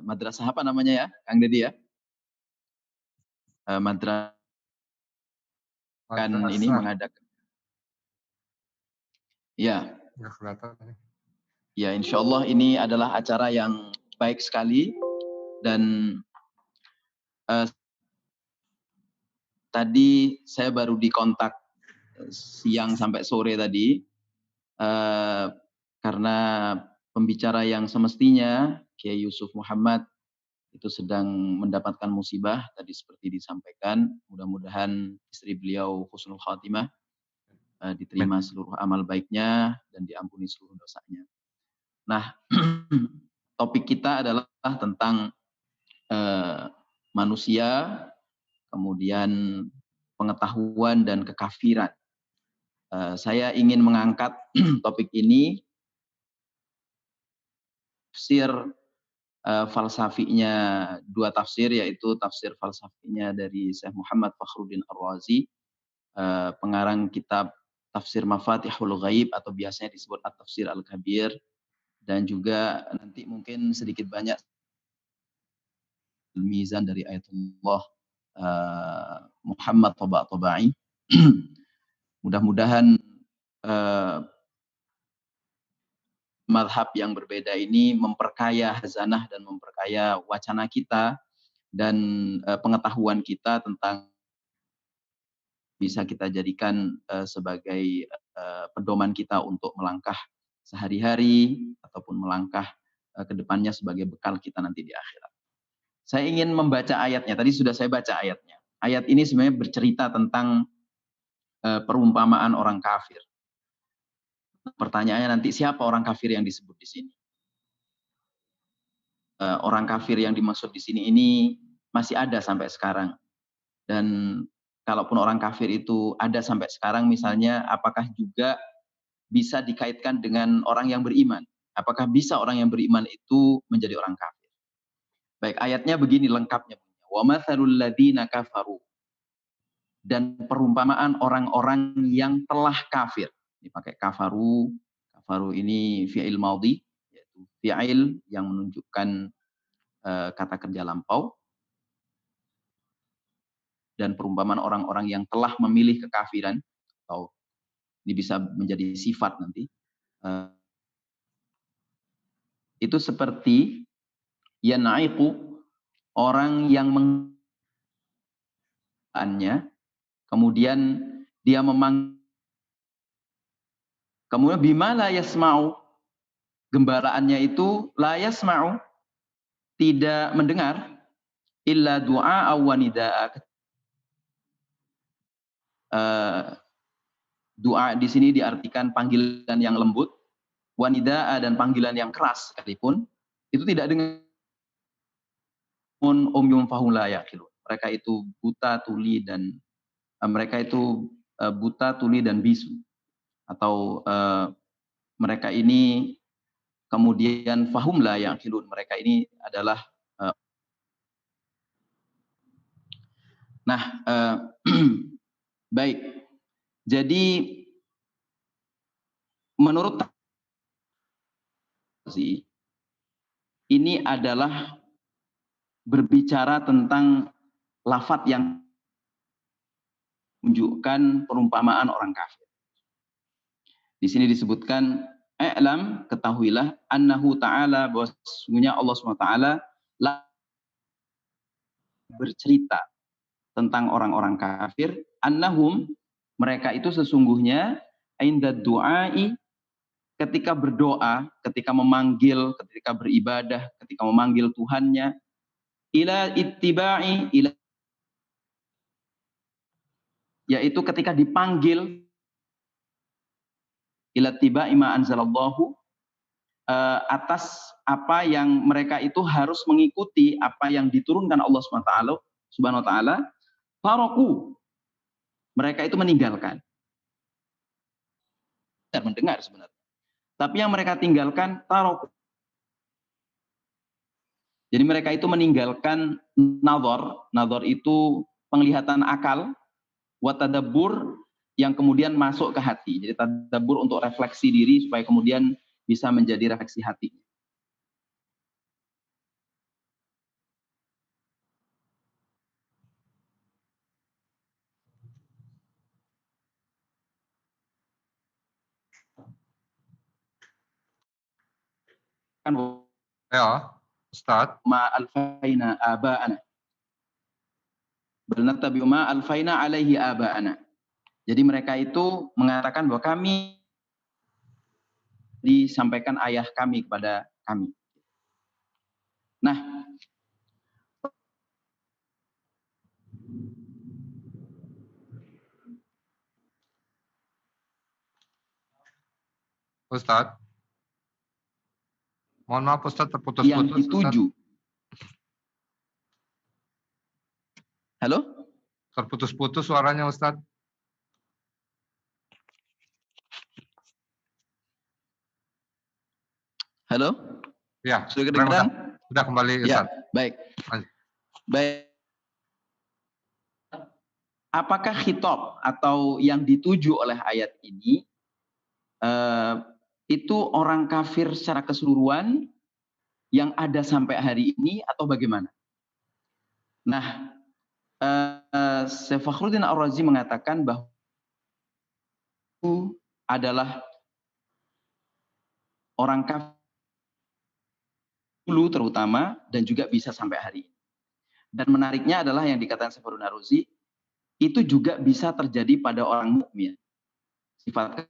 Madrasah apa namanya ya, Kang Deddy ya? Madrasah ini mengadakan. Ya. Nggak kelihatan. Ya, insya Allah ini adalah acara yang baik sekali dan tadi saya baru dikontak siang sampai sore tadi karena pembicara yang semestinya Kiai Yusuf Muhammad itu sedang mendapatkan musibah tadi seperti disampaikan. Mudah-mudahan istri beliau husnul khatimah. diterima seluruh amal baiknya dan diampuni seluruh dosanya. Nah, topik kita adalah tentang manusia, kemudian pengetahuan dan kekafiran. Saya ingin mengangkat topik ini, tafsir falsafinya, dua tafsir, yaitu tafsir falsafinya dari Syekh Muhammad Fakhruddin Ar-Razi, pengarang kitab Tafsir Mafatihul Ghaib atau biasanya disebut At-Tafsir Al-Kabir, dan juga nanti mungkin sedikit banyak Al-Mizan dari Ayatullah Muhammad Tabai. Mudah-mudahan madhab yang berbeda ini memperkaya hazanah dan memperkaya wacana kita dan pengetahuan kita tentang bisa kita jadikan sebagai pedoman kita untuk melangkah sehari-hari ataupun melangkah ke depannya sebagai bekal kita nanti di akhirat. Saya ingin membaca ayatnya. Tadi sudah saya baca ayatnya. Ayat ini sebenarnya bercerita tentang perumpamaan orang kafir. Pertanyaannya nanti, siapa orang kafir yang disebut di sini? Orang kafir yang dimaksud di sini ini masih ada sampai sekarang. Dan kalaupun orang kafir itu ada sampai sekarang, misalnya, apakah juga bisa dikaitkan dengan orang yang beriman? Apakah bisa orang yang beriman itu menjadi orang kafir? Baik, ayatnya begini lengkapnya. Wa mathalul ladzina kafaru, dan perumpamaan orang-orang yang telah kafir. Ini pakai kafaru. Kafaru ini fi'il maudhi, yaitu fi'il yang menunjukkan kata kerja lampau. Dan perumpamaan orang-orang yang telah memilih kekafiran, atau ini bisa menjadi sifat nanti, itu seperti yanaiqu, orang yang mengannya, kemudian dia kemudian bima la yasma'u, gembalaannya itu la yasma'u, tidak mendengar, illa du'a wa nida'a. Doa di sini diartikan panggilan yang lembut, wanida'a, dan panggilan yang keras sekalipun itu tidak dengar. Umyum fahum la yaqilun, mereka itu buta tuli dan mereka itu buta tuli dan bisu, atau mereka ini kemudian fahum la yaqilun, mereka ini adalah baik. Jadi menurut ini adalah berbicara tentang lafadz yang menunjukkan perumpamaan orang kafir. Di sini disebutkan, i'lam, ketahuilah, annahu ta'ala, bahwa sesungguhnya Allah SWT bercerita tentang orang-orang kafir, annahum, mereka itu sesungguhnya, inda du'ai, ketika berdoa, ketika memanggil, ketika beribadah, ketika memanggil Tuhannya, ila ittiba'i, yaitu ketika dipanggil, ila ittiba'i ma anzalallahu, atas apa yang mereka itu harus mengikuti apa yang diturunkan Allah Subhanahu wa taala, faraku, mereka itu meninggalkan. Tidak mendengar sebenarnya. Tapi yang mereka tinggalkan taraku. Jadi mereka itu meninggalkan nazar. Nazar itu penglihatan akal, wa tadabbur, yang kemudian masuk ke hati. Jadi tadabbur untuk refleksi diri supaya kemudian bisa menjadi refleksi hati. Kan ya, Ustaz. Ma alfaina aba'ana. Bal nattabi'u ma alfaina alaihi aba'ana. Jadi mereka itu mengatakan bahwa kami disampaikan ayah kami kepada kami. Nah, Ustadz. Mohon maaf Ustadz, yang terputus-putus Ustadz. dituju. Halo? Terputus-putus suaranya Ustadz. Halo? Ya, Sudah sekarang kedengeran? udah kembali Ya, Ustadz. baik. Lanjut. Baik. Apakah khitab atau yang dituju oleh ayat ini itu orang kafir secara keseluruhan yang ada sampai hari ini atau bagaimana? Nah, Syekh Fakhruddin Ar-Razi mengatakan bahwa itu adalah orang kafir dulu terutama dan juga bisa sampai hari ini. Dan menariknya adalah yang dikatakan Syekh Fakhruddin Ar-Razi itu juga bisa terjadi pada orang mukmin. Sifat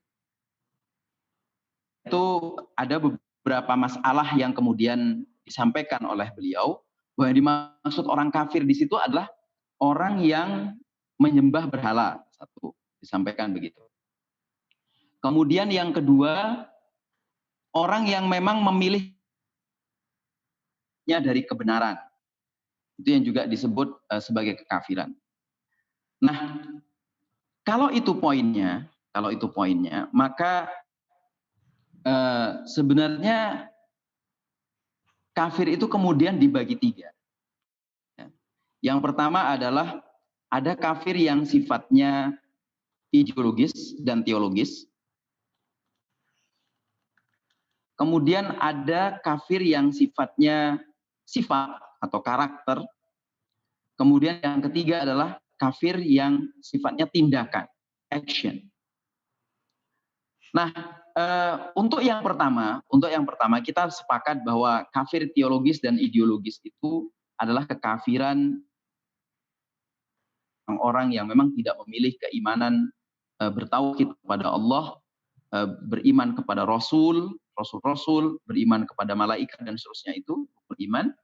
itu ada beberapa masalah yang kemudian disampaikan oleh beliau bahwa yang dimaksud orang kafir di situ adalah orang yang menyembah berhala. Satu, disampaikan begitu. Kemudian yang kedua, orang yang memang memilihnya dari kebenaran. Itu yang juga disebut sebagai kekafiran. Nah, kalau itu poinnya, maka sebenarnya kafir itu kemudian dibagi tiga. Yang pertama adalah ada kafir yang sifatnya ideologis dan teologis. Kemudian ada kafir yang sifatnya sifat atau karakter. Kemudian yang ketiga adalah kafir yang sifatnya tindakan, action. Nah, untuk yang pertama kita sepakat bahwa kafir teologis dan ideologis itu adalah kekafiran orang yang memang tidak memilih keimanan bertauhid kepada Allah, beriman kepada rasul, beriman kepada malaikat dan seterusnya itu beriman,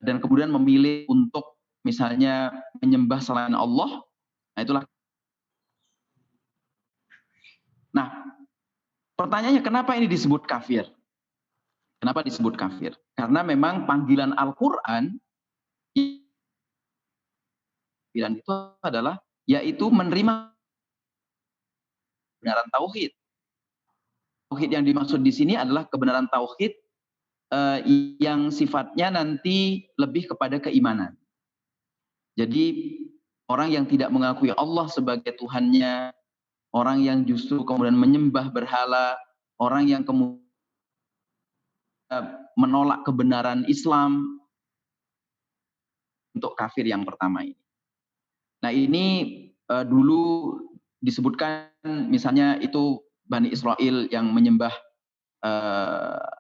dan kemudian memilih untuk misalnya menyembah selain Allah. Nah, itulah. Nah, pertanyaannya kenapa ini disebut kafir? Kenapa disebut kafir? Karena memang panggilan Al-Qur'an itu adalah yaitu menerima kebenaran tauhid. Tauhid yang dimaksud di sini adalah kebenaran tauhid yang sifatnya nanti lebih kepada keimanan. Jadi orang yang tidak mengakui Allah sebagai Tuhannya, orang yang justru kemudian menyembah berhala, orang yang kemudian menolak kebenaran Islam, untuk kafir yang pertama ini. Nah, ini dulu disebutkan misalnya itu Bani Israel yang menyembah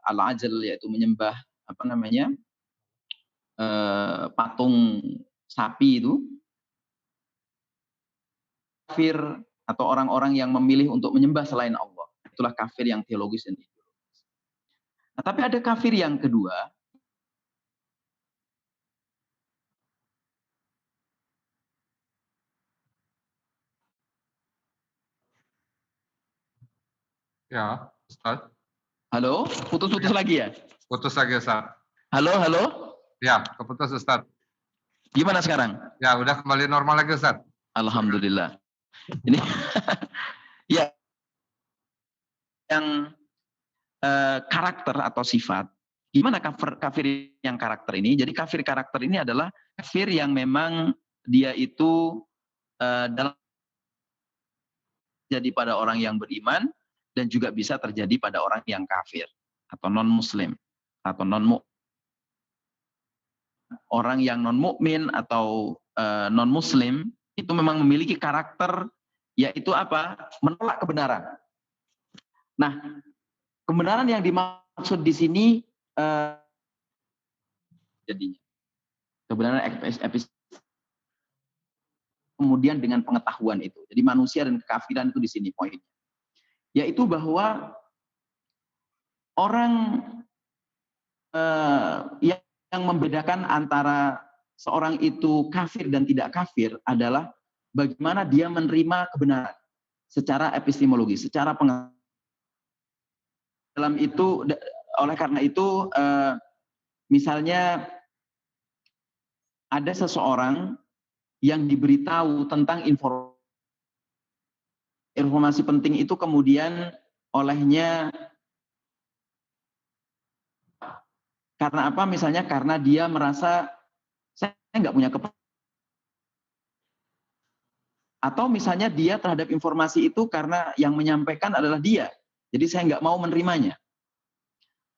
Al-Ajl, yaitu menyembah apa namanya patung sapi itu. Kafir atau orang-orang yang memilih untuk menyembah selain Allah. Itulah kafir yang teologis dan ideologis. Nah, tapi ada kafir yang kedua. Ya, Ustadz. Halo, putus-putus Ya. lagi ya? Putus lagi Ustadz. Halo. Ya, keputus Ustadz. Gimana sekarang? Ya, udah kembali normal lagi Ustadz. Alhamdulillah. Ini ya yang karakter atau sifat. Gimana kafir yang karakter ini? Jadi kafir karakter ini adalah kafir yang memang dia itu dalam jadi pada orang yang beriman dan juga bisa terjadi pada orang yang kafir atau non muslim atau orang yang non mukmin atau non muslim itu memang memiliki karakter yaitu apa? Menolak kebenaran. Nah, kebenaran yang dimaksud di sini jadinya kebenaran kemudian dengan pengetahuan itu. Jadi manusia dan kekafiran itu di sini poinnya. Yaitu bahwa orang yang membedakan antara seorang itu kafir dan tidak kafir adalah bagaimana dia menerima kebenaran secara epistemologi, secara pengetahuan. dalam itu, oleh karena itu, misalnya ada seseorang yang diberitahu tentang informasi penting itu, kemudian olehnya karena apa? Misalnya karena dia merasa saya nggak punya kepentingan, atau misalnya dia terhadap informasi itu karena yang menyampaikan adalah dia, jadi saya nggak mau menerimanya,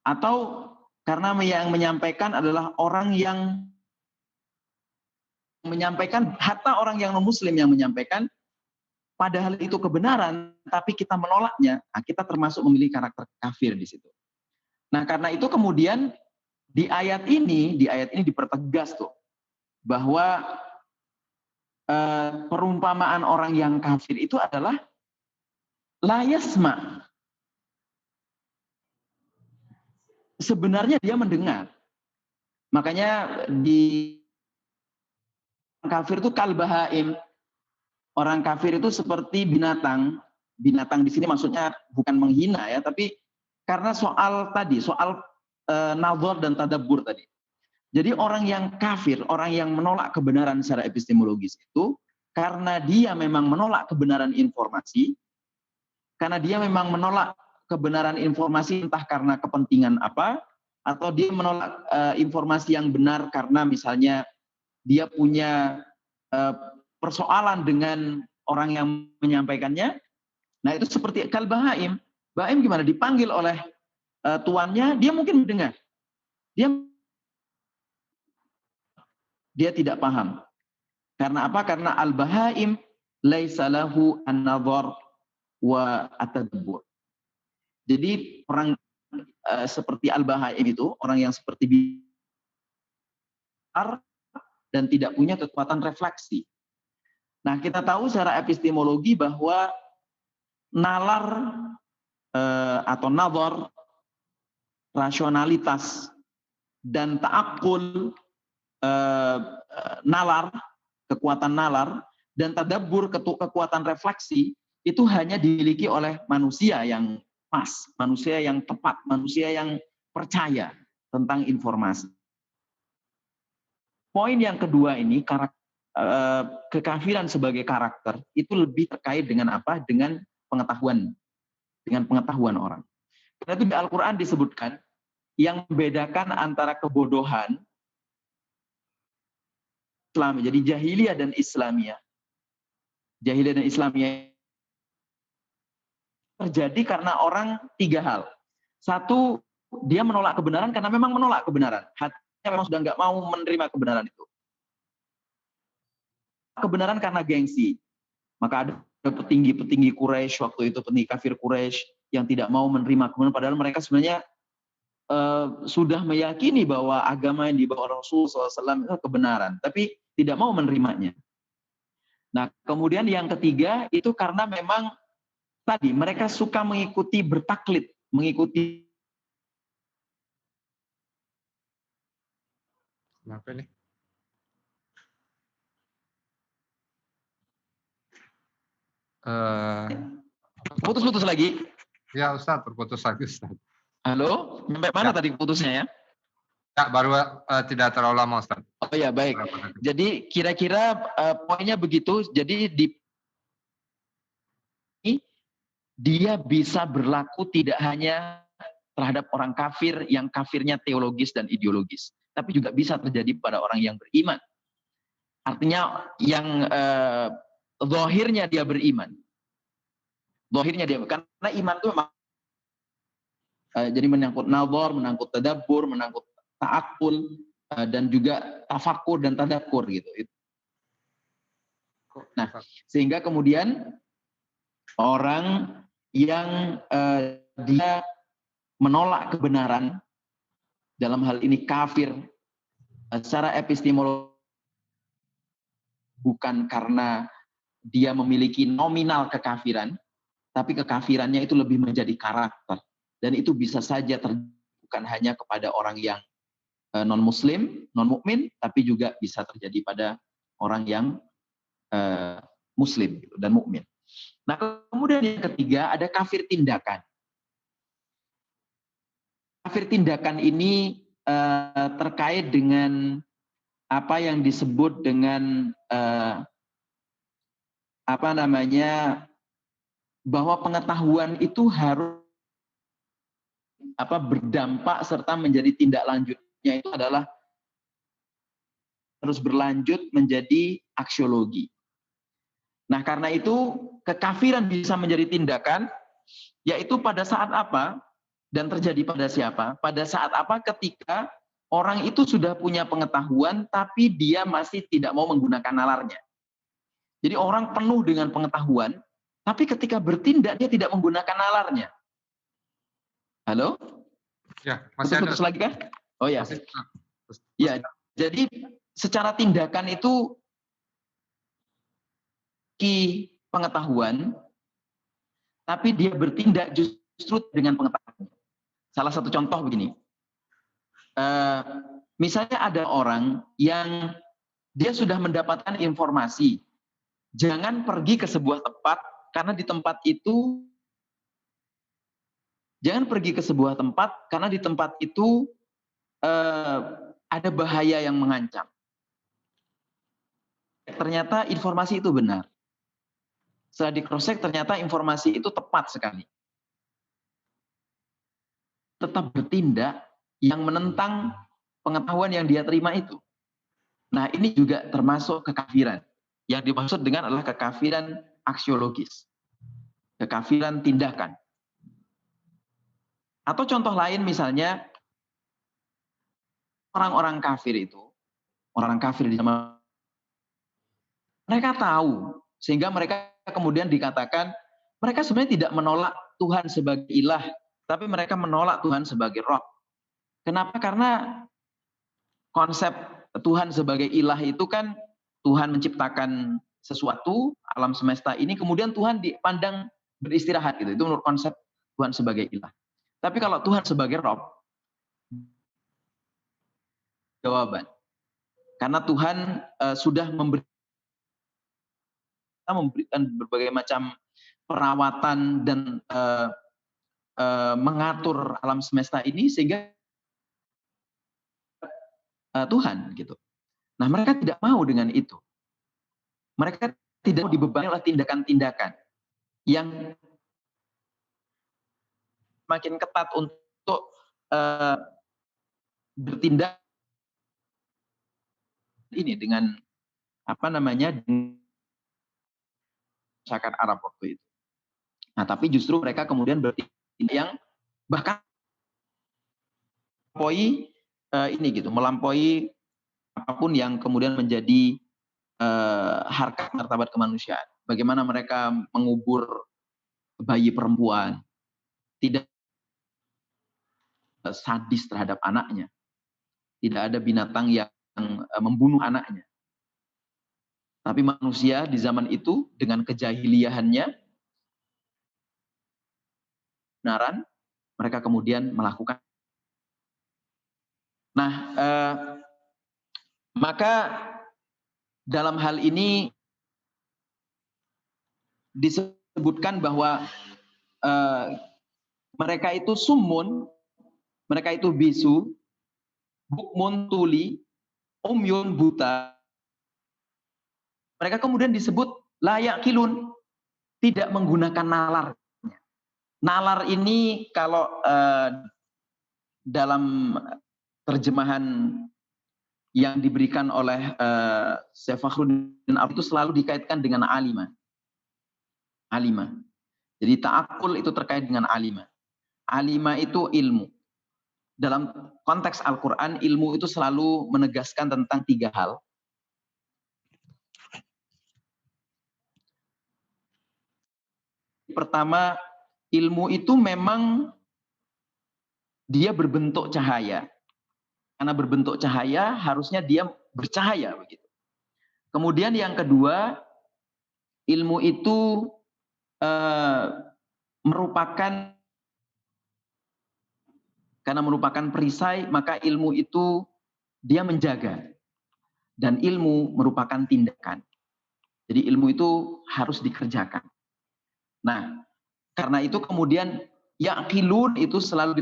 atau karena yang menyampaikan adalah orang yang menyampaikan, hatta orang yang non-muslim yang menyampaikan, padahal itu kebenaran, tapi kita menolaknya, nah, kita termasuk memiliki karakter kafir di situ. Nah, karena itu kemudian di ayat ini dipertegas tuh bahwa perumpamaan orang yang kafir itu adalah la yasma. Sebenarnya dia mendengar. Makanya di kafir itu kalbahaim. Orang kafir itu seperti binatang. Binatang di sini maksudnya bukan menghina ya, tapi karena soal nazar dan tadabbur tadi. Jadi orang yang kafir, orang yang menolak kebenaran secara epistemologis itu, karena dia memang menolak kebenaran informasi, karena dia memang menolak kebenaran informasi entah karena kepentingan apa, atau dia menolak informasi yang benar karena misalnya dia punya persoalan dengan orang yang menyampaikannya. Nah itu seperti kalbahaim. Bahaim gimana? Dipanggil oleh tuannya, dia mungkin mendengar. Dia tidak paham. Karena apa? Karena al-bahaim laisa lahu an-nazar wa at-tadabbur. Jadi orang seperti al-bahaim itu, orang yang seperti biar dan tidak punya kekuatan refleksi. Nah, kita tahu secara epistemologi bahwa nalar atau nazar, rasionalitas, dan ta'akul, nalar, kekuatan nalar, dan tadabbur, kekuatan refleksi, itu hanya dimiliki oleh manusia yang pas, manusia yang tepat, manusia yang percaya tentang informasi. Poin yang kedua ini, kekafiran sebagai karakter, itu lebih terkait dengan apa? Dengan pengetahuan orang. Karena itu di Al-Quran disebutkan, yang membedakan antara kebodohan Islam, jadi jahiliyah dan Islamiyah. Jahiliyah dan Islamiyah terjadi karena orang tiga hal. Satu, dia menolak kebenaran karena memang menolak kebenaran. Hatinya memang sudah nggak mau menerima kebenaran itu. Kebenaran karena gengsi. Maka ada petinggi-petinggi Quraisy waktu itu, petinggi kafir Quraisy yang tidak mau menerima kebenaran, padahal mereka sebenarnya sudah meyakini bahwa agama yang dibawa Rasulullah SAW itu kebenaran, tapi tidak mau menerimanya. Nah, kemudian yang ketiga itu karena memang tadi mereka suka mengikuti, bertaklid, mengikuti. Kenapa nih? Putus-putus lagi. Ya Ustaz, terputus lagi Ustaz. Halo, sampai mana tadi putusnya ya? Ya, baru tidak terlalu lama Ustaz. Oh ya, baik. Jadi kira-kira poinnya begitu. Jadi dia bisa berlaku tidak hanya terhadap orang kafir yang kafirnya teologis dan ideologis, tapi juga bisa terjadi pada orang yang beriman. Artinya yang zahirnya dia beriman. Zahirnya dia, karena iman itu memang jadi menangkut nazar, menangkut tadabbur, menangkut ta'akul, dan juga tafakur dan tadakur gitu. Nah, sehingga kemudian orang yang dia menolak kebenaran, dalam hal ini kafir, secara epistemologi bukan karena dia memiliki nominal kekafiran, tapi kekafirannya itu lebih menjadi karakter. Dan itu bisa saja terjadi bukan hanya kepada orang yang non-muslim, non-mukmin, tapi juga bisa terjadi pada orang yang muslim dan mukmin. Nah, kemudian yang ketiga ada kafir tindakan. kafir tindakan ini terkait dengan apa yang disebut dengan apa namanya, bahwa pengetahuan itu harus berdampak serta menjadi tindak lanjutnya itu adalah terus berlanjut menjadi aksiologi. Nah, karena itu kekafiran bisa menjadi tindakan, yaitu pada saat apa dan terjadi pada siapa? Pada saat apa? Ketika orang itu sudah punya pengetahuan, tapi dia masih tidak mau menggunakan nalarnya. Jadi orang penuh dengan pengetahuan, tapi ketika bertindak dia tidak menggunakan nalarnya. Halo? Ya, masih ada. Putus lagi kah? Oh ya. Masih, Ya, jadi secara tindakan itu pengetahuan, tapi dia bertindak justru dengan pengetahuan. Salah satu contoh begini, misalnya ada orang yang dia sudah mendapatkan informasi, jangan pergi ke sebuah tempat, karena di tempat itu, jangan pergi ke sebuah tempat, karena di tempat itu ada bahaya yang mengancam. Ternyata informasi itu benar. Setelah di cross check ternyata informasi itu tepat sekali. Tetap bertindak yang menentang pengetahuan yang dia terima itu. Nah, ini juga termasuk kekafiran. Yang dimaksud dengan adalah kekafiran aksiologis. Kekafiran tindakan. Atau contoh lain misalnya, orang-orang kafir itu, orang kafir di zaman, mereka tahu, sehingga mereka kemudian dikatakan, mereka sebenarnya tidak menolak Tuhan sebagai ilah, tapi mereka menolak Tuhan sebagai Roh. Kenapa? Karena konsep Tuhan sebagai ilah itu kan Tuhan menciptakan sesuatu, alam semesta ini, kemudian Tuhan dipandang beristirahat gitu. Itu menurut konsep Tuhan sebagai ilah. Tapi kalau Tuhan sebagai Rob, jawaban. Karena Tuhan sudah memberikan berbagai macam perawatan dan mengatur alam semesta ini sehingga Tuhan gitu. Nah, mereka tidak mau dengan itu. Mereka tidak mau dibebani oleh tindakan-tindakan yang makin ketat untuk bertindak ini dengan apa namanya masyarakat Arab waktu itu. Nah, tapi justru mereka kemudian bertindak yang bahkan melampaui ini gitu, melampaui apapun yang kemudian menjadi harkat martabat kemanusiaan. Bagaimana mereka mengubur bayi perempuan, tidak sadis terhadap anaknya. Tidak ada binatang yang membunuh anaknya. Tapi manusia di zaman itu dengan kejahiliahannya, kebenaran, mereka kemudian melakukan. Nah, maka dalam hal ini disebutkan bahwa mereka itu summun, mereka itu bisu, bukmun tuli, umyun buta. Mereka kemudian disebut layak kilun, tidak menggunakan nalar. Nalar ini kalau dalam terjemahan yang diberikan oleh Syekh Fakhruddin itu selalu dikaitkan dengan alima. Alima. Jadi ta'akul itu terkait dengan alima. Alima itu ilmu. Dalam konteks Al-Quran, ilmu itu selalu menegaskan tentang 3 hal. Pertama, ilmu itu memang dia berbentuk cahaya. Karena berbentuk cahaya, harusnya dia bercahaya begitu. Kemudian yang kedua, ilmu itu merupakan, karena merupakan perisai, maka ilmu itu dia menjaga. Dan ilmu merupakan tindakan. Jadi ilmu itu harus dikerjakan. Nah, karena itu kemudian Ya'qilun itu selalu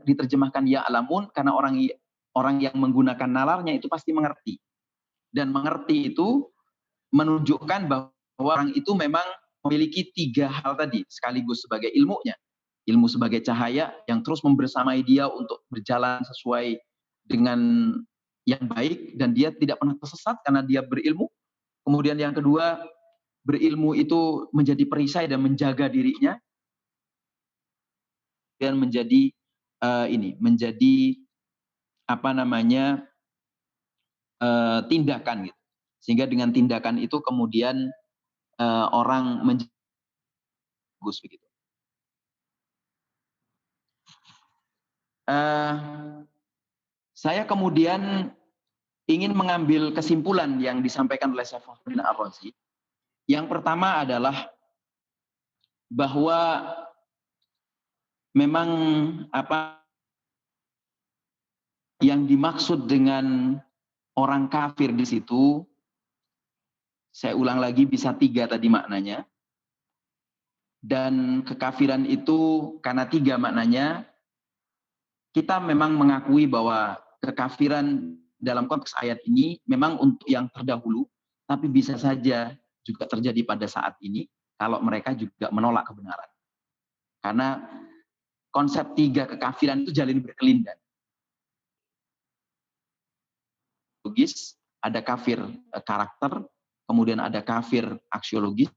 diterjemahkan ya'lamun karena orang yang menggunakan nalarnya itu pasti mengerti. Dan mengerti itu menunjukkan bahwa orang itu memang memiliki 3 hal tadi sekaligus sebagai ilmunya. Ilmu sebagai cahaya yang terus membersamai dia untuk berjalan sesuai dengan yang baik dan dia tidak pernah tersesat karena dia berilmu. Kemudian yang kedua, berilmu itu menjadi perisai dan menjaga dirinya dan menjadi menjadi apa namanya tindakan gitu. Sehingga dengan tindakan itu kemudian orang menjadi bagus begitu. Saya kemudian ingin mengambil kesimpulan yang disampaikan oleh Syekh Fakhruddin Ar-Razi. Yang pertama adalah bahwa memang apa yang dimaksud dengan orang kafir di situ, saya ulang lagi bisa 3 tadi maknanya. Dan kekafiran itu karena 3 maknanya, kita memang mengakui bahwa kekafiran dalam konteks ayat ini memang untuk yang terdahulu, tapi bisa saja juga terjadi pada saat ini kalau mereka juga menolak kebenaran. Karena konsep 3 kekafiran itu jalin berkelindan. Logis, ada kafir karakter, kemudian ada kafir aksiologis,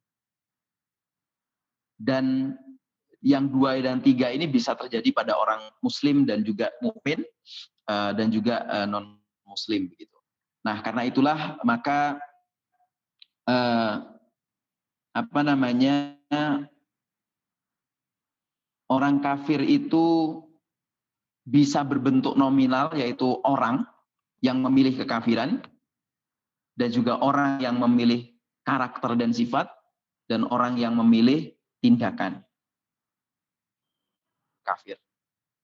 dan yang 2 dan 3 ini bisa terjadi pada orang muslim dan juga mukmin dan juga non muslim begitu. Nah, karena itulah maka apa namanya orang kafir itu bisa berbentuk nominal, yaitu orang yang memilih kekafiran dan juga orang yang memilih karakter dan sifat dan orang yang memilih tindakan kafir.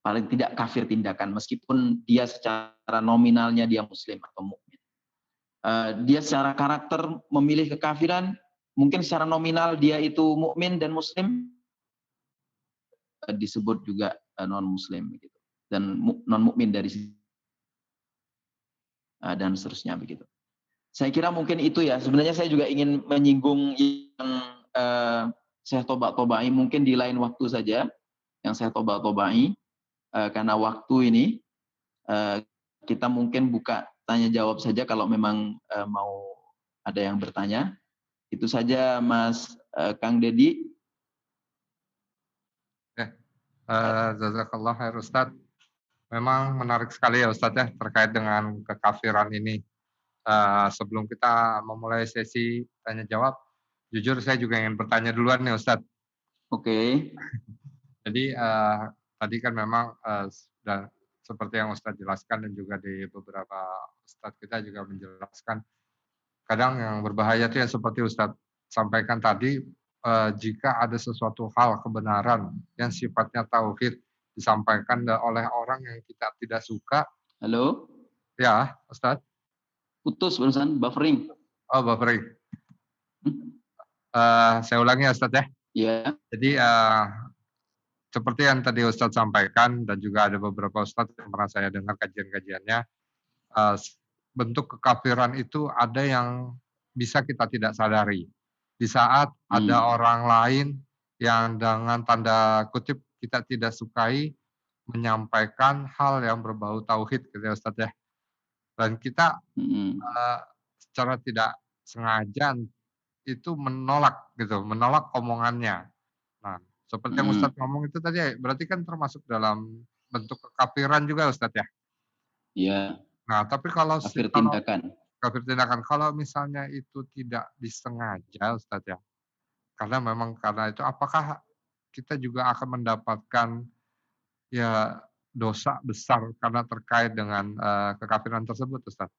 Paling tidak kafir tindakan meskipun dia secara nominalnya dia muslim atau mukmin. Dia secara karakter memilih kekafiran, mungkin secara nominal dia itu mukmin dan muslim, disebut juga non muslim begitu. Dan non mukmin dari dan seterusnya begitu. Saya kira mungkin itu ya. Sebenarnya saya juga ingin menyinggung yang saya toba-tobai mungkin di lain waktu saja yang saya toba-tobai karena waktu ini kita mungkin buka tanya jawab saja kalau memang mau ada yang bertanya. Itu saja Mas Kang Dedi. Jazakallah khair Ustadz. Memang menarik sekali ya Ustadz ya terkait dengan kekafiran ini. Sebelum kita memulai sesi tanya jawab, jujur saya juga ingin bertanya duluan nih Ustadz. Oke. Jadi tadi kan memang sudah seperti yang Ustadz jelaskan dan juga di beberapa Ustadz kita juga menjelaskan. Kadang yang berbahaya itu yang seperti Ustadz sampaikan tadi, jika ada sesuatu hal kebenaran yang sifatnya tauhid disampaikan oleh orang yang kita tidak suka. Halo? Ya, Ustadz? Putus barusan, buffering. Oh, buffering. Saya ulangi ya Ustadz ya. Iya. Jadi seperti yang tadi Ustadz sampaikan dan juga ada beberapa Ustadz yang pernah saya dengar kajian-kajiannya, bentuk kekafiran itu ada yang bisa kita tidak sadari. Di saat ada orang lain yang dengan tanda kutip kita tidak sukai menyampaikan hal yang berbau tauhid gitu ya Ustadz ya. Dan kita secara tidak sengaja itu menolak gitu, menolak omongannya. Nah, seperti yang Ustadz ngomong itu tadi berarti kan termasuk dalam bentuk kekafiran juga Ustadz ya? Iya. Nah, tapi kalau kafir tindakan. Kafir tindakan, kalau misalnya itu tidak disengaja Ustadz ya, karena memang karena itu apakah kita juga akan mendapatkan ya dosa besar karena terkait dengan kekafiran tersebut Ustadz?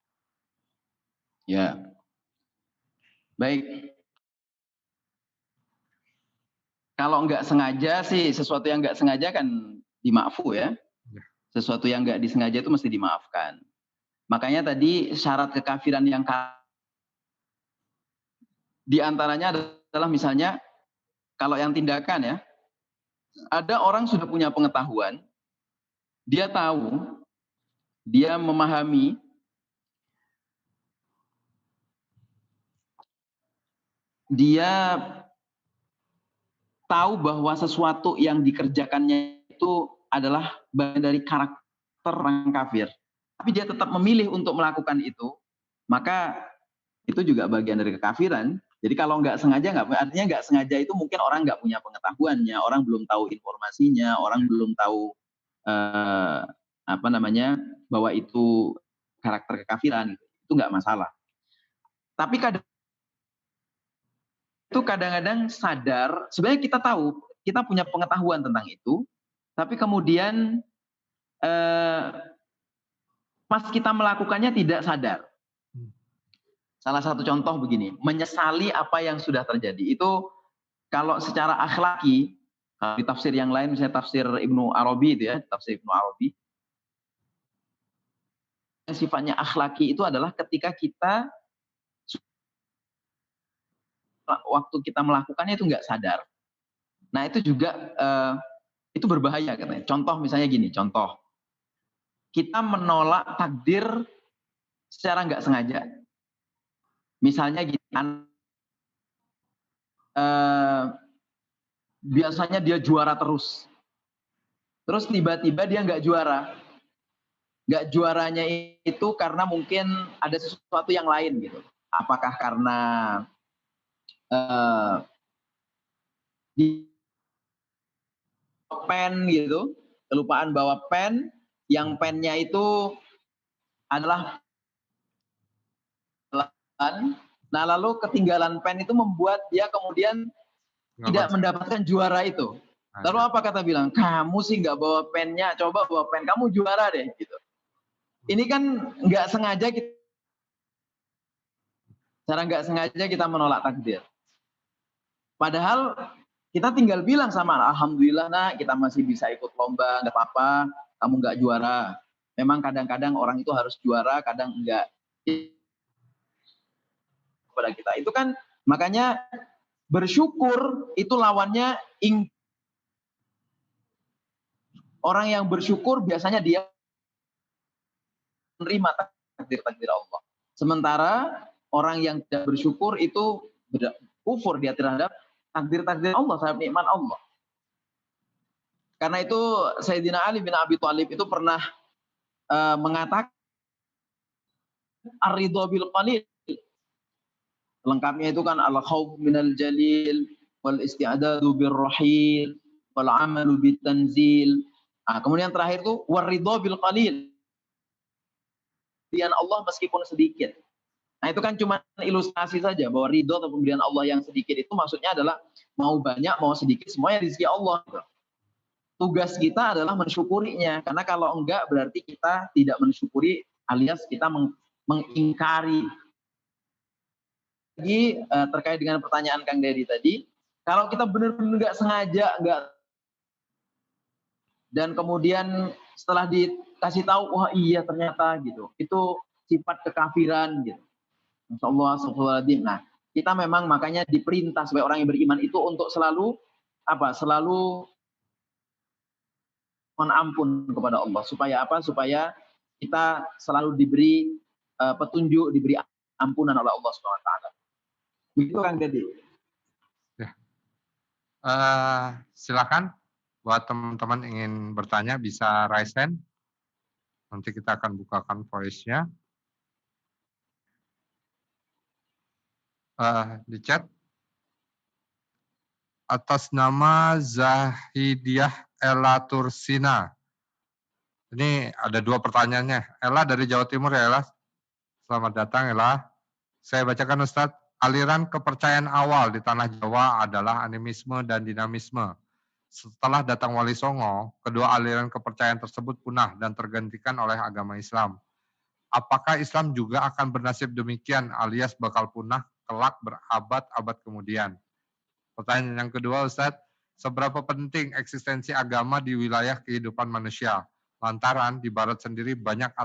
Ya. Baik. Kalau nggak sengaja sih, sesuatu yang nggak sengaja kan dimaafu ya. Sesuatu yang nggak disengaja itu mesti dimaafkan. Makanya tadi syarat kekafiran yang di antaranya adalah misalnya kalau yang tindakan ya, Ada orang sudah punya pengetahuan, dia tahu, dia memahami, dia tahu bahwa sesuatu yang dikerjakannya itu adalah bagian dari karakter orang kafir. Tapi dia tetap memilih untuk melakukan itu, maka itu juga bagian dari kekafiran. Jadi kalau nggak sengaja, artinya nggak sengaja itu mungkin orang nggak punya pengetahuannya, orang belum tahu informasinya, orang belum tahu eh, apa namanya bahwa itu karakter kekafiran, itu nggak masalah. Tapi kadang itu kadang-kadang sadar, sebenarnya kita tahu, kita punya pengetahuan tentang itu, tapi kemudian pas kita melakukannya tidak sadar. Salah satu contoh begini, menyesali apa yang sudah terjadi. Itu kalau secara akhlaki, kalau di tafsir yang lain, misalnya tafsir Ibnu Arabi itu ya, tafsir Ibnu Arabi, yang sifatnya akhlaki itu adalah ketika kita waktu kita melakukannya itu nggak sadar. Nah itu juga itu berbahaya katanya. Contoh misalnya gini, contoh kita menolak takdir secara nggak sengaja. Misalnya gini, biasanya dia juara terus tiba-tiba dia nggak juara. Nggak juaranya itu karena mungkin ada sesuatu yang lain gitu. Apakah karena di pen gitu, kelupaan bawa pen, yang pennya itu adalah nah lalu ketinggalan pen itu membuat dia kemudian tidak mendapatkan juara itu. Lalu apa kata bilang, kamu sih nggak bawa pennya, coba bawa pen, kamu juara deh gitu. Ini kan nggak sengaja kita, secara nggak sengaja kita menolak takdir. Padahal kita tinggal bilang sama anak, alhamdulillah nak, kita masih bisa ikut lomba, nggak apa-apa, kamu nggak juara. Memang kadang-kadang orang itu harus juara, kadang enggak. Pada kita itu kan makanya bersyukur itu lawannya orang yang bersyukur biasanya dia menerima takdir-takdir Allah. Sementara orang yang tidak bersyukur itu kufur dia terhadap takdir-takdir Allah, terhadap nikmat Allah. Karena itu Sayyidina Ali bin Abi Thalib itu pernah mengatakan ar-ridha bil qalil. Lengkapnya itu kan al-khauf minal jalil wal isti'dadu bir rahil wal amalu bit tanzil. Nah, kemudian terakhir itu war-ridha bil qalil. Pemberian Allah meskipun sedikit. Nah itu kan cuma ilustrasi saja bahwa ridho atau pemberian Allah yang sedikit itu maksudnya adalah mau banyak mau sedikit semuanya rezeki Allah. Tugas kita adalah mensyukurinya, karena kalau enggak berarti kita tidak mensyukuri alias kita mengingkari. Lagi terkait dengan pertanyaan Kang Dedi tadi, kalau kita benar-benar nggak sengaja, nggak, dan kemudian setelah dikasih tahu, wah iya ternyata gitu, itu sifat kekafiran gitu. Astagfirullahaladzim. Nah, kita memang makanya diperintah sebagai orang yang beriman itu untuk selalu apa? Selalu mohon ampun kepada Allah. Supaya apa? Supaya kita selalu diberi petunjuk, diberi ampunan oleh Allah Subhanahu wa taala. Begitu Kang Dedi. Ya. Silakan buat teman-teman ingin bertanya bisa raise hand. Nanti kita akan bukakan voice-nya. Di chat. Atas nama Zahidiyah Ella Tursina. Ini ada 2 pertanyaannya. Ella dari Jawa Timur ya Ella. Selamat datang Ella. Saya bacakan Ustadz. Aliran kepercayaan awal di tanah Jawa adalah animisme dan dinamisme. Setelah datang Wali Songo, kedua aliran kepercayaan tersebut punah dan tergantikan oleh agama Islam. Apakah Islam juga akan bernasib demikian alias bakal punah kelak berabad-abad kemudian? Pertanyaan yang kedua Ustadz, seberapa penting eksistensi agama di wilayah kehidupan manusia? Lantaran di Barat sendiri banyak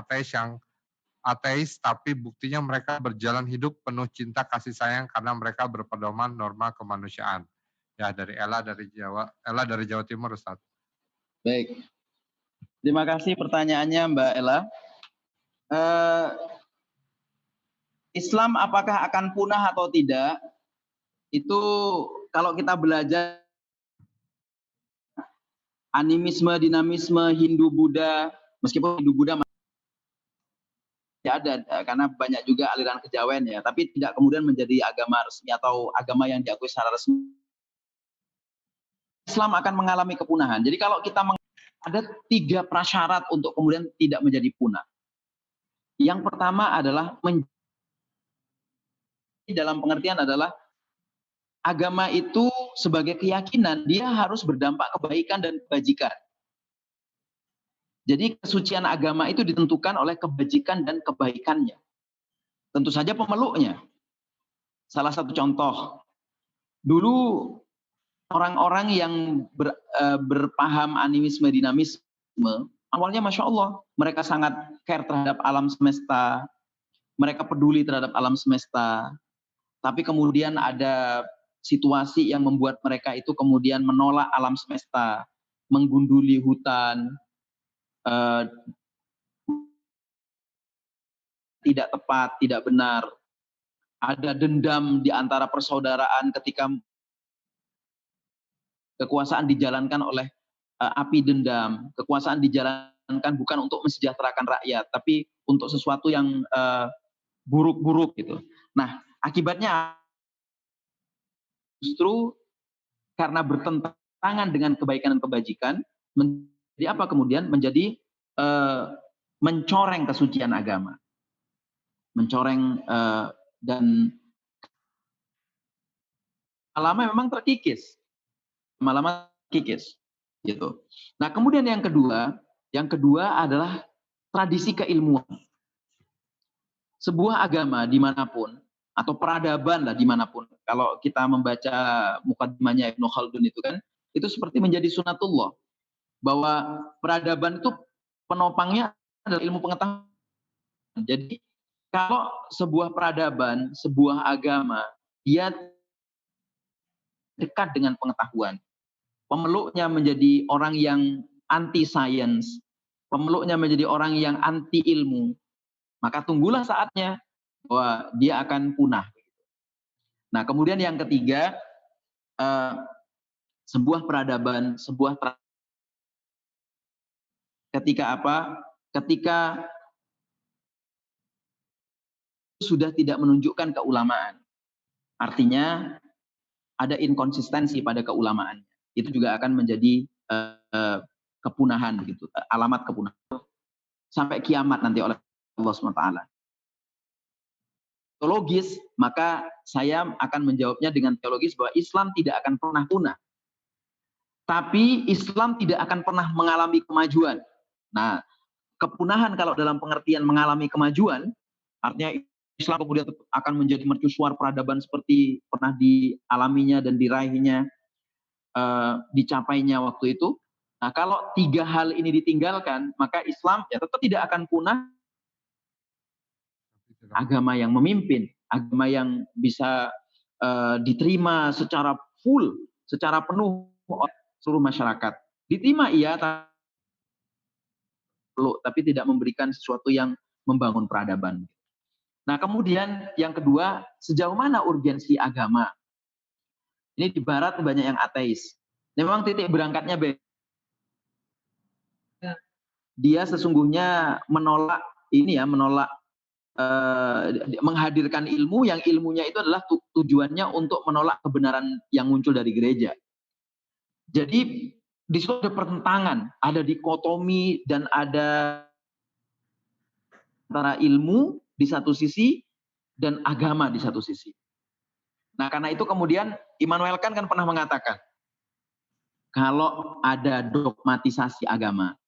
ateis tapi buktinya mereka berjalan hidup penuh cinta kasih sayang karena mereka berpedoman norma kemanusiaan. Ya dari Ella dari Jawa Timur Ustaz. Baik, terima kasih pertanyaannya Mbak Ella. Eh, Islam apakah akan punah atau tidak? Itu kalau kita belajar animisme, dinamisme, Hindu Buddha, meskipun Hindu Buddha masih ada karena banyak juga aliran kejawen ya, tapi tidak kemudian menjadi agama resmi atau agama yang diakui secara resmi. Islam akan mengalami kepunahan. Jadi kalau kita ada 3 prasyarat untuk kemudian tidak menjadi punah. Yang pertama adalah dalam pengertian adalah agama itu sebagai keyakinan dia harus berdampak kebaikan dan kebajikan. Jadi kesucian agama itu ditentukan oleh kebajikan dan kebaikannya. Tentu saja pemeluknya. Salah satu contoh, dulu orang-orang yang berpaham animisme, dinamisme, awalnya Masya Allah, mereka sangat care terhadap alam semesta, mereka peduli terhadap alam semesta, tapi kemudian ada situasi yang membuat mereka itu kemudian menolak alam semesta, menggunduli hutan, tidak tepat, tidak benar. Ada dendam di antara persaudaraan ketika kekuasaan dijalankan oleh api dendam. Kekuasaan dijalankan bukan untuk mensejahterakan rakyat, tapi untuk sesuatu yang buruk-buruk gitu. Nah, akibatnya justru karena bertentangan dengan kebaikan dan kebajikan, menjadi apa kemudian? Menjadi mencoreng kesucian agama. Mencoreng dan lama memang terkikis. Lama-lama terkikis gitu. Nah, kemudian yang kedua adalah tradisi keilmuan. Sebuah agama dimanapun atau peradaban lah dimanapun. Kalau kita membaca mukadimahnya Ibnu Khaldun itu kan, itu seperti menjadi sunatullah bahwa peradaban itu penopangnya adalah ilmu pengetahuan. Jadi kalau sebuah peradaban, sebuah agama, dia dekat dengan pengetahuan. Pemeluknya menjadi orang yang anti science, pemeluknya menjadi orang yang anti ilmu, maka tunggulah saatnya bahwa dia akan punah. Nah, kemudian yang ketiga, sebuah peradaban, ketika apa? Ketika sudah tidak menunjukkan keulamaan. Artinya ada inkonsistensi pada keulamaan. Itu juga akan menjadi kepunahan begitu, alamat kepunahan sampai kiamat nanti oleh Allah SWT. Teologis, maka saya akan menjawabnya dengan teologis bahwa Islam tidak akan pernah punah. Tapi Islam tidak akan pernah mengalami kemajuan. Nah, kepunahan kalau dalam pengertian mengalami kemajuan, artinya Islam kemudian akan menjadi mercusuar peradaban seperti pernah dialaminya dan diraihnya, dicapainya waktu itu. Nah, kalau 3 hal ini ditinggalkan, maka Islam ya tetap tidak akan punah. Agama yang memimpin, agama yang bisa diterima secara full, secara penuh oleh seluruh masyarakat. Diterima iya, tapi tidak memberikan sesuatu yang membangun peradaban. Nah, kemudian yang kedua, sejauh mana urgensi agama? Ini di barat banyak yang ateis. Memang titik berangkatnya beda. Dia sesungguhnya menolak menghadirkan ilmu yang ilmunya itu adalah tujuannya untuk menolak kebenaran yang muncul dari gereja. Jadi di situ ada pertentangan, ada dikotomi dan ada antara ilmu di satu sisi dan agama di satu sisi. Nah, karena itu kemudian Immanuel Kant kan pernah mengatakan, kalau ada dogmatisasi agama,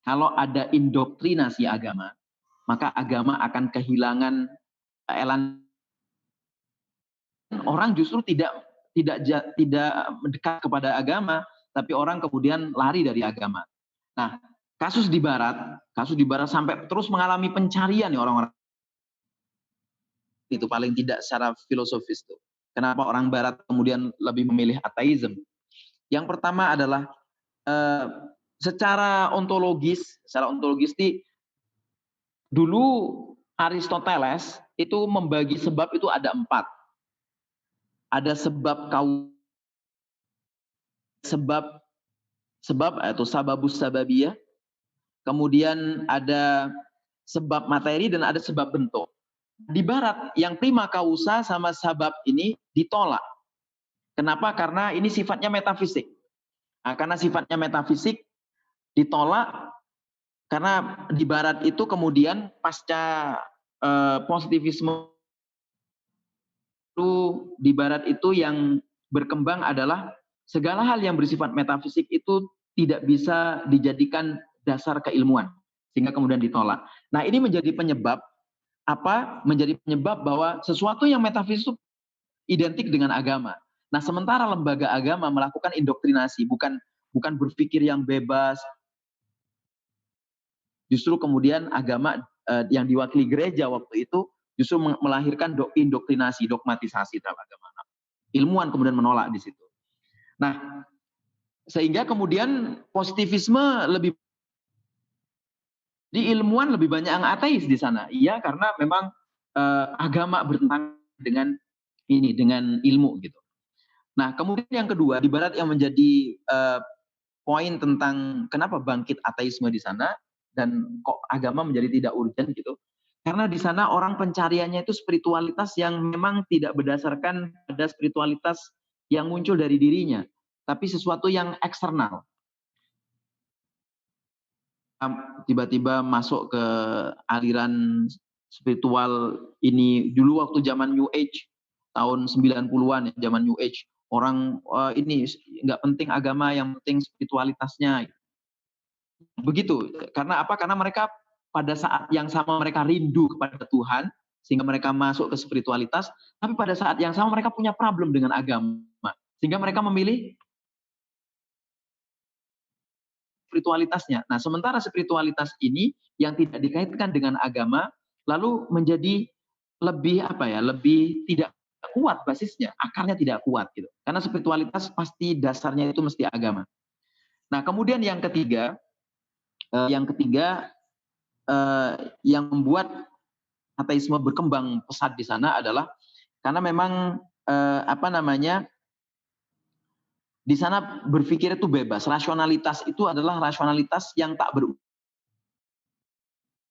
kalau ada indoktrinasi agama, maka agama akan kehilangan elan. Orang justru tidak mendekat kepada agama, tapi orang kemudian lari dari agama. Nah, kasus di barat sampai terus mengalami pencarian nih orang-orang itu paling tidak secara filosofis tuh. Kenapa orang Barat kemudian lebih memilih ateisme? Yang pertama adalah eh, secara ontologis dulu Aristoteles itu membagi sebab itu ada 4. Ada sebab atau sababus sababiyah, kemudian ada sebab materi dan ada sebab bentuk. Di Barat yang prima causa sama sabab ini ditolak. Kenapa? Karena ini sifatnya metafisik. Nah, karena sifatnya metafisik ditolak karena di Barat itu kemudian pasca positivisme itu di Barat itu yang berkembang adalah segala hal yang bersifat metafisik itu tidak bisa dijadikan dasar keilmuan sehingga kemudian ditolak. Nah, ini menjadi penyebab apa? Menjadi penyebab bahwa sesuatu yang metafisik identik dengan agama. Nah, sementara lembaga agama melakukan indoktrinasi, bukan berpikir yang bebas. Justru kemudian agama yang diwakili gereja waktu itu justru melahirkan indoktrinasi, dogmatisasi dalam agama. Ilmuwan kemudian menolak di situ. Nah, sehingga kemudian positivisme lebih di ilmuwan lebih banyak yang ateis di sana. Iya, karena memang agama bertentangan dengan ilmu gitu. Nah, kemudian yang kedua di Barat yang menjadi poin tentang kenapa bangkit ateisme di sana dan kok agama menjadi tidak urgent gitu. Karena di sana orang pencariannya itu spiritualitas yang memang tidak berdasarkan pada spiritualitas yang muncul dari dirinya, tapi sesuatu yang eksternal. Tiba-tiba masuk ke aliran spiritual ini dulu waktu zaman New Age tahun 90-an ya, zaman New Age. Orang ini nggak penting agama, yang penting spiritualitasnya. Begitu. Karena apa? Karena mereka pada saat yang sama mereka rindu kepada Tuhan, sehingga mereka masuk ke spiritualitas, tapi pada saat yang sama mereka punya problem dengan agama. Sehingga mereka memilih spiritualitasnya. Nah, sementara spiritualitas ini yang tidak dikaitkan dengan agama, lalu menjadi lebih apa ya? Lebih tidak kuat basisnya, akarnya tidak kuat gitu. Karena spiritualitas pasti dasarnya itu mesti agama. Nah, kemudian yang ketiga yang membuat ateisme berkembang pesat di sana adalah karena memang di sana berpikir itu bebas. Rasionalitas itu adalah rasionalitas yang tak berujung.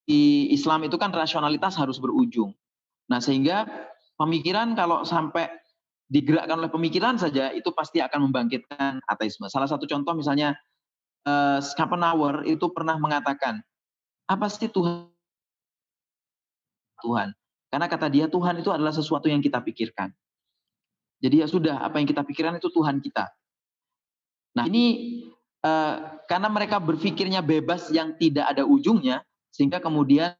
Di Islam itu kan rasionalitas harus berujung. Nah, sehingga pemikiran kalau sampai digerakkan oleh pemikiran saja itu pasti akan membangkitkan ateisme. Salah satu contoh misalnya Schopenhauer itu pernah mengatakan, apa sih Tuhan? Karena kata dia Tuhan itu adalah sesuatu yang kita pikirkan. Jadi ya sudah, apa yang kita pikirkan itu Tuhan kita. Nah, ini karena mereka berpikirnya bebas yang tidak ada ujungnya, sehingga kemudian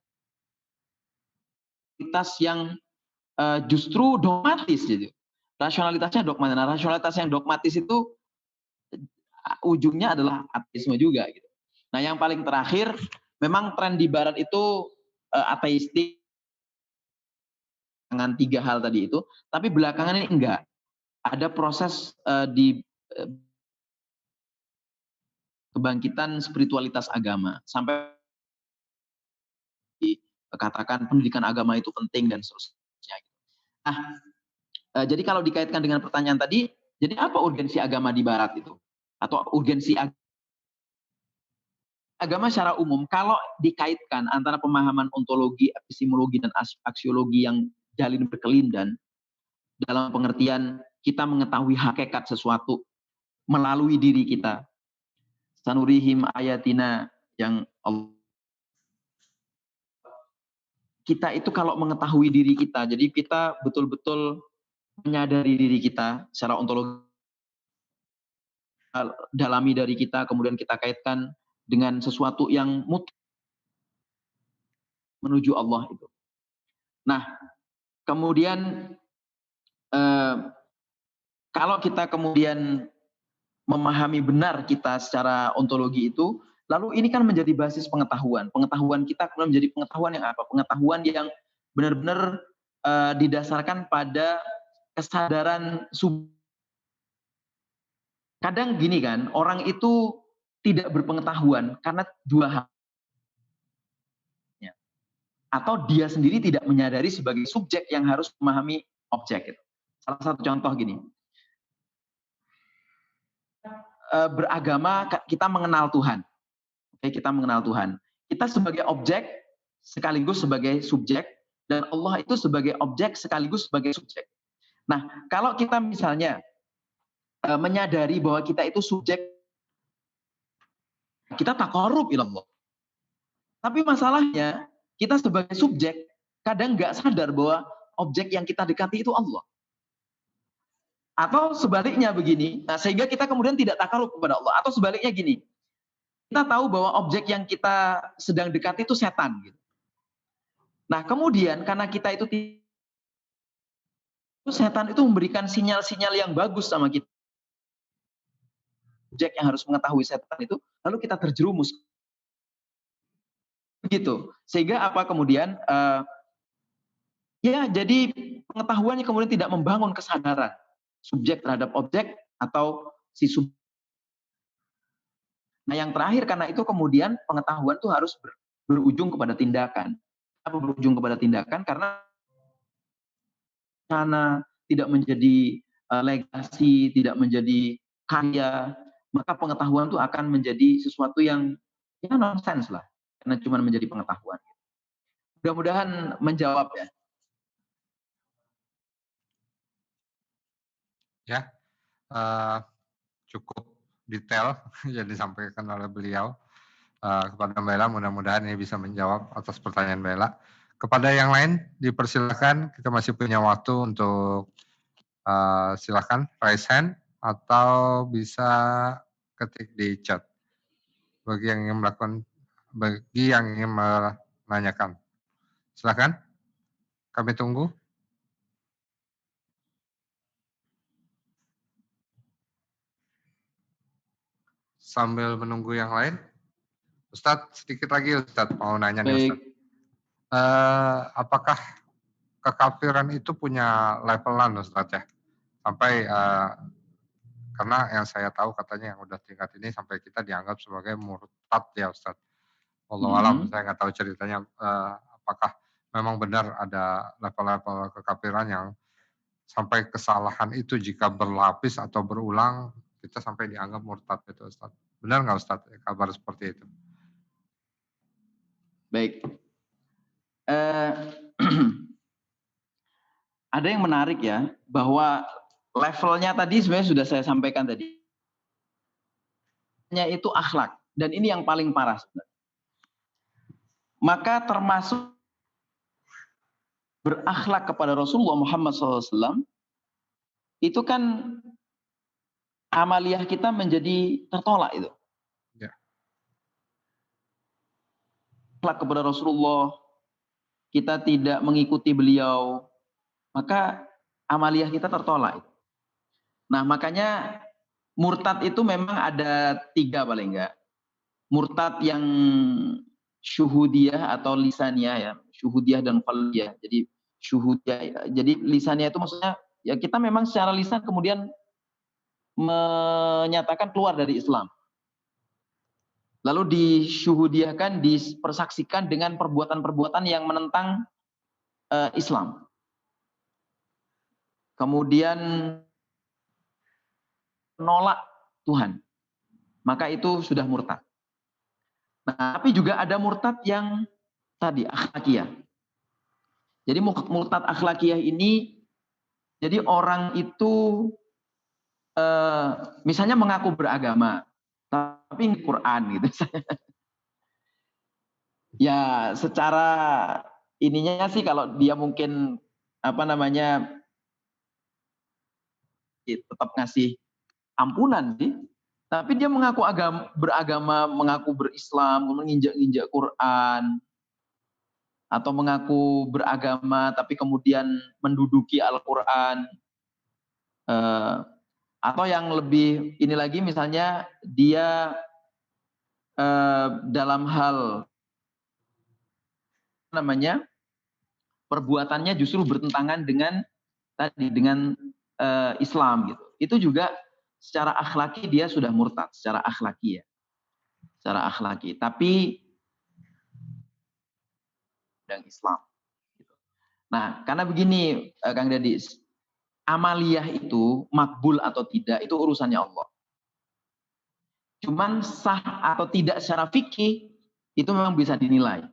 rasionalitas yang justru dogmatis gitu. Rasionalitasnya dogmatis. Nah, rasionalitas yang dogmatis itu ujungnya adalah ateisme juga gitu. Nah, yang paling terakhir memang tren di Barat itu ateistik dengan 3 hal tadi itu, tapi belakangan ini enggak. Ada proses di kebangkitan spiritualitas agama sampai dikatakan pendidikan agama itu penting dan seterusnya. Nah, jadi kalau dikaitkan dengan pertanyaan tadi, jadi apa urgensi agama di Barat itu? Atau urgensi agama secara umum kalau dikaitkan antara pemahaman ontologi, epistemologi dan aksiologi yang jalin berkelindan dalam pengertian kita mengetahui hakikat sesuatu melalui diri kita. Sanurihim ayatina yang kita itu kalau mengetahui diri kita, jadi kita betul-betul menyadari diri kita secara ontologi, dalami dari kita, kemudian kita kaitkan dengan sesuatu yang menuju Allah itu. Nah, kemudian kalau kita kemudian memahami benar kita secara ontologi itu, lalu ini kan menjadi basis pengetahuan. Pengetahuan kita kemudian menjadi pengetahuan yang apa? Pengetahuan yang benar-benar didasarkan pada kesadaran kadang gini kan, orang itu tidak berpengetahuan karena dua hal. Atau dia sendiri tidak menyadari sebagai subjek yang harus memahami objek. Gitu. Salah satu contoh gini, beragama kita mengenal Tuhan, oke, kita mengenal Tuhan. Kita sebagai objek sekaligus sebagai subjek, dan Allah itu sebagai objek sekaligus sebagai subjek. Nah, kalau kita misalnya menyadari bahwa kita itu subjek, kita taqarrub ilallah. Tapi masalahnya kita sebagai subjek kadang nggak sadar bahwa objek yang kita dekati itu Allah. Atau sebaliknya begini, nah sehingga kita kemudian tidak takarub kepada Allah. Atau sebaliknya gini, kita tahu bahwa objek yang kita sedang dekati itu setan. Gitu. Nah kemudian karena kita itu setan itu memberikan sinyal-sinyal yang bagus sama kita. Objek yang harus mengetahui setan itu, lalu kita terjerumus. Begitu. Sehingga apa kemudian, ya jadi pengetahuannya kemudian tidak membangun kesadaran subjek terhadap objek atau si subjek. Nah yang terakhir karena itu kemudian pengetahuan itu harus berujung kepada tindakan. Apa berujung kepada tindakan? Karena tidak menjadi legasi, tidak menjadi karya, maka pengetahuan itu akan menjadi sesuatu yang ya nonsens lah, karena cuma menjadi pengetahuan. Mudah-mudahan menjawab ya. Ya, cukup detail yang disampaikan oleh beliau kepada Mbak Ella. Mudah-mudahan ini bisa menjawab atas pertanyaan Mbak Ella. Kepada yang lain dipersilakan, kita masih punya waktu untuk silakan raise hand atau bisa ketik di chat. Bagi yang ingin menanyakan, silakan. Kami tunggu. Sambil menunggu yang lain, Ustadz sedikit lagi Ustadz mau nanya nih Ustadz. Apakah kekafiran itu punya levelan Ustadz ya? Sampai karena yang saya tahu katanya yang udah tingkat ini sampai kita dianggap sebagai murtad ya Ustadz. Wallahu alam, saya nggak tahu ceritanya apakah memang benar ada level-level kekafiran yang sampai kesalahan itu jika berlapis atau berulang kita sampai dianggap murtad itu Ustadz. Benar nggak Ustadz kabar seperti itu? Baik. Ada yang menarik ya, bahwa levelnya tadi sebenarnya sudah saya sampaikan tadi. Itu akhlak, dan ini yang paling parah sebenarnya. Maka termasuk berakhlak kepada Rasulullah Muhammad SAW, itu kan amaliyah kita menjadi tertolak itu. Ya. Akhlak kepada Rasulullah, kita tidak mengikuti beliau, maka amaliyah kita tertolak. Nah makanya murtad itu memang ada 3 paling enggak. Murtad yang syuhudiyah atau lisaniyah ya, syuhudiyah dan qalbiyah. Jadi syuhudiyah, jadi lisaniyah itu maksudnya ya kita memang secara lisan kemudian menyatakan keluar dari Islam. Lalu disyuhudiyahkan, dipersaksikan dengan perbuatan-perbuatan yang menentang Islam. Kemudian menolak Tuhan. Maka itu sudah murtad. Nah, tapi juga ada murtad yang tadi akhlakiyah. Jadi murtad akhlakiyah ini, jadi orang itu misalnya mengaku beragama, tapi Quran gitu. Ya, secara ininya sih kalau dia mungkin apa namanya tetap ngasih ampunan sih. Tapi dia mengaku beragama, mengaku berislam, menginjak-injak Quran, atau mengaku beragama tapi kemudian menduduki Al-Quran, atau yang lebih ini lagi misalnya dia dalam hal namanya perbuatannya justru bertentangan dengan tadi dengan Islam gitu. Itu juga secara akhlaki dia sudah murtad, secara akhlaki ya. Secara akhlaki. Tapi dan Islam gitu. Nah, karena begini Kang Dedis, amaliyah itu makbul atau tidak itu urusannya Allah. Cuman sah atau tidak secara fikih itu memang bisa dinilai.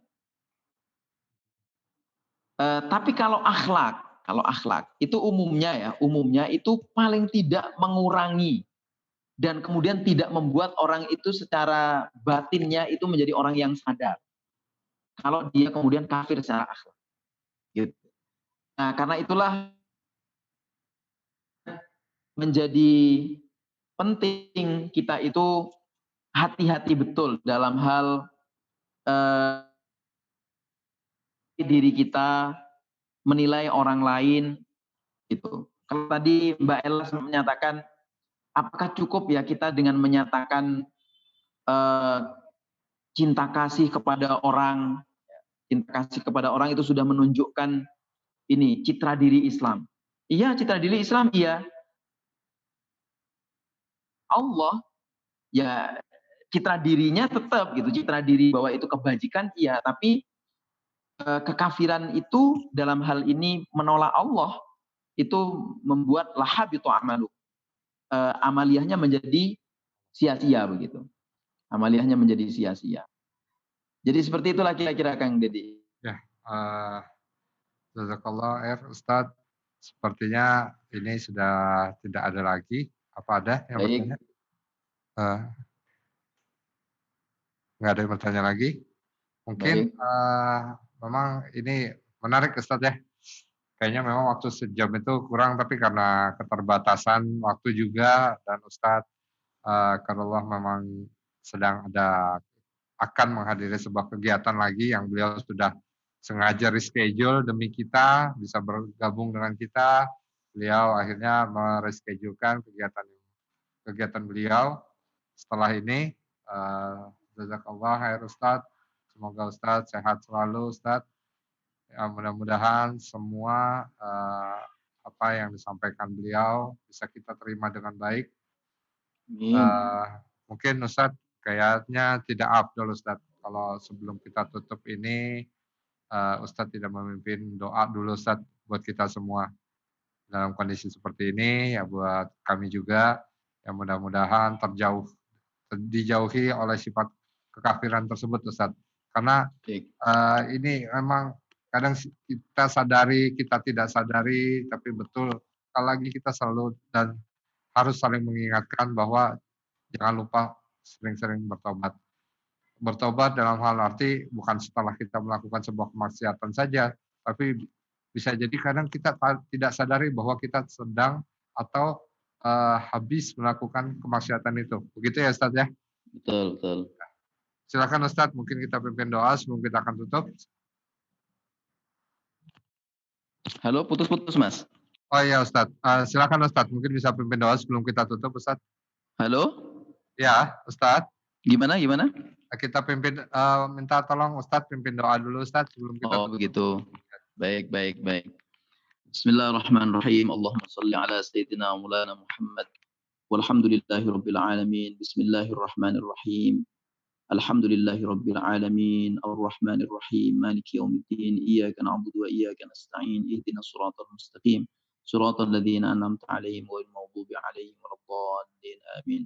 Tapi kalau akhlak itu umumnya itu paling tidak mengurangi dan kemudian tidak membuat orang itu secara batinnya itu menjadi orang yang sadar. Kalau dia kemudian kafir secara akhlak. Gitu. Nah, karena itulah menjadi penting kita itu hati-hati betul dalam hal diri kita menilai orang lain gitu. Kalau tadi Mbak Ella menyatakan apakah cukup ya kita dengan menyatakan eh, cinta kasih kepada orang, cinta kasih kepada orang itu sudah menunjukkan ini citra diri Islam. Iya, citra diri Islam iya. Allah ya citra dirinya tetap gitu, citra diri bahwa itu kebajikan iya, tapi kekafiran itu dalam hal ini menolak Allah itu membuat lahabitu amalu. Amaliyahnya menjadi sia-sia begitu. Amaliyahnya menjadi sia-sia. Jadi seperti itulah kira-kira Kang Deddy. Ya, jazakallah Ustadz. Sepertinya ini sudah tidak ada lagi. Apa ada yang bertanya? Baik. Nggak ada yang bertanya lagi. Mungkin Baik. memang ini menarik Ustadz ya. Kayaknya memang waktu sejam itu kurang, tapi karena keterbatasan waktu juga dan Ustadz karena memang sedang akan menghadiri sebuah kegiatan lagi yang beliau sudah sengaja reschedule demi kita bisa bergabung dengan kita. Beliau akhirnya mereschedulekan kegiatan beliau. Setelah ini, jazakallah khair Ustadz. Semoga Ustadz sehat selalu Ustadz. Ya, mudah-mudahan semua apa yang disampaikan beliau bisa kita terima dengan baik. Mungkin Ustadz kayaknya tidak afdol Ustadz kalau sebelum kita tutup ini Ustadz tidak memimpin doa dulu Ustadz buat kita semua dalam kondisi seperti ini ya buat kami juga yang mudah-mudahan dijauhi oleh sifat kekafiran tersebut Ustadz karena ini memang kadang kita tidak sadari tapi betul sekali lagi kita selalu dan harus saling mengingatkan bahwa jangan lupa sering-sering bertobat. Bertobat dalam hal arti bukan setelah kita melakukan sebuah kemaksiatan saja, tapi bisa jadi kadang kita tidak sadari bahwa kita sedang atau habis melakukan kemaksiatan itu. Begitu ya Ustadz ya? Betul, betul. Silakan Ustadz, mungkin kita pimpin doa sebelum kita akan tutup. Halo, putus-putus Mas. Oh iya Ustadz, silakan Ustadz, mungkin bisa pimpin doa sebelum kita tutup Ustadz. Halo? Ya Ustadz. Gimana? Kita pimpin, minta tolong Ustadz pimpin doa dulu Ustadz sebelum kita tutup. Begitu. Baik. Bismillahirrahmanirrahim. Allahumma salli ala sayyidina Maulana Muhammad. Walhamdulillahi rabbil alamin. Bismillahirrahmanirrahim. Alhamdulillahi rabbil alamin. Ar-Rahmanir Rahim. Maliki yaumiddin. Iyyaka na'budu wa iyyaka nasta'in. Ihdinas siratal mustaqim. Siratal ladzina an'amta 'alaihim ghairil maghdubi 'alaihim waladdallin. Amin.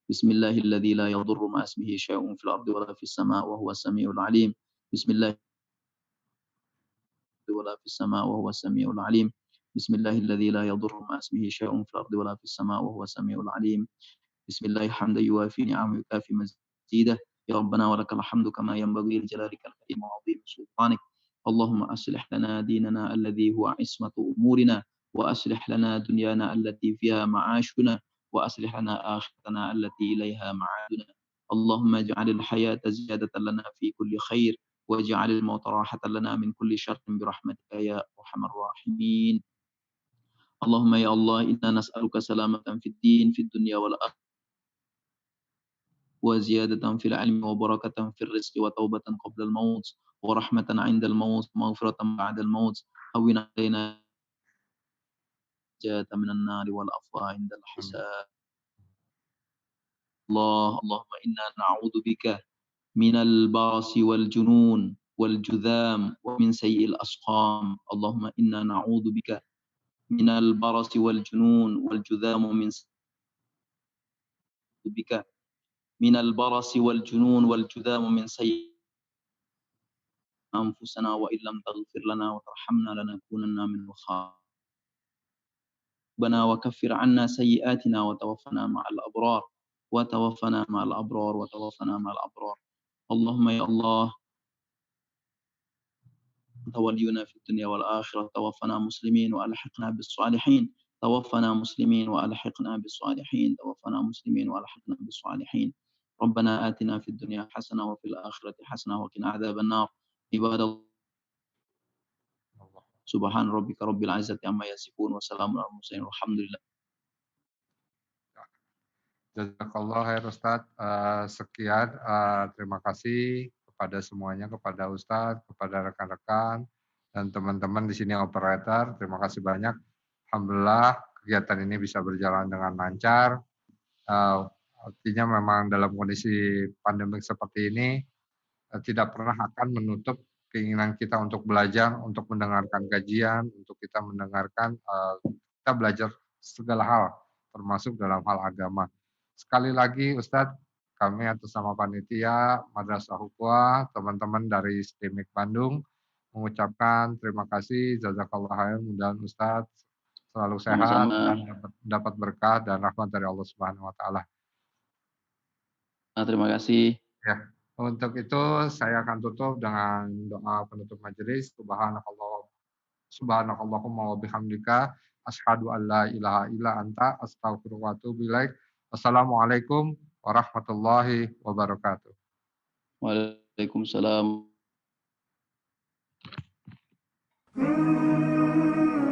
Bismillahilladzi la yadurru ma ismihi syai'un fil ardi wala fis sama' wa huwas samiul 'alim. Bismillah ولا في السماء وهو السميع العليم. بسم الله الذي لا يضر مع اسمه شيء في الأرض ولا في السماء وهو السميع العليم. بسم الله حمدا يوافي نعمه ويكافي مزيده. يا ربنا ولك الحمد كما ينبغي لجلالك الكريم وعظيم سلطانك. اللهم أصلح لنا ديننا الذي هو عصمة أمورنا وأصلح لنا دنيانا التي فيها معاشنا وأصلح لنا آخرتنا التي إليها معادنا. اللهم اجعل الحياة زيادة لنا في كل خير واجعل الموت راحة لنا من كل شر برحمتك يا أرحم الراحمين. اللهم يا الله إنا نسألك سلامة في الدين في الدنيا والآخرة وزيادة في العلم وبركة في الرزق وتوبة قبل الموت ورحمة عند الموت ومغفرة بعد الموت. هون علينا النجاة من النار والعفو عند Amin. الحساب. اللهم إنا نعوذ بك من البرص والجنون والجذام ومن سيء الأسقام. اللهم إنا نعوذ بك من البرص والجنون والجذام ومن بك من البرص والجنون والجذام ومن سيء أنفسنا وإن لم تغفر لنا وترحمنا لنكونن من الخاسرين. ربنا وكفر عنا سيئاتنا وتوفنا مع الأبرار وتوفنا مع الأبرار وتوفنا مع الأبرار. اللهم يا الله أنت ولينا في الدنيا والآخرة، توفنا مسلمين وألحقنا بالصالحين. توفنا مسلمين وألحقنا بالصالحين. توفنا مسلمين وألحقنا بالصالحين. ربنا آتنا في الدنيا حسنة وفي الآخرة حسنة وقنا عذاب النار. عباد الله سبحان ربك رب العزة عما يصفون وسلام على المرسلين والحمد لله. Jazakallah khair Ustadz. Sekian, terima kasih kepada semuanya, kepada Ustadz, kepada rekan-rekan, dan teman-teman di sini operator. Terima kasih banyak. Alhamdulillah kegiatan ini bisa berjalan dengan lancar. Artinya memang dalam kondisi pandemik seperti ini, tidak pernah akan menutup keinginan kita untuk belajar, untuk mendengarkan kajian, untuk kita mendengarkan, kita belajar segala hal, termasuk dalam hal agama. Sekali lagi Ustadz, kami atas nama panitia Madrasah Hukwa, teman-teman dari STIMIK Bandung, mengucapkan terima kasih, jazakallah khair, mudah-mudahan Ustadz selalu sehat Sama-sama. dan dapat berkah dan rahmat dari Allah Subhanahu wa taala. Terima kasih. Ya, untuk itu saya akan tutup dengan doa penutup majelis. Subhanakallahumma wa bihamdika asyhadu an la ilaha illa anta astaghfiruka wa atubu ilaik. Wassalamualaikum warahmatullahi wabarakatuh. Waalaikumsalam.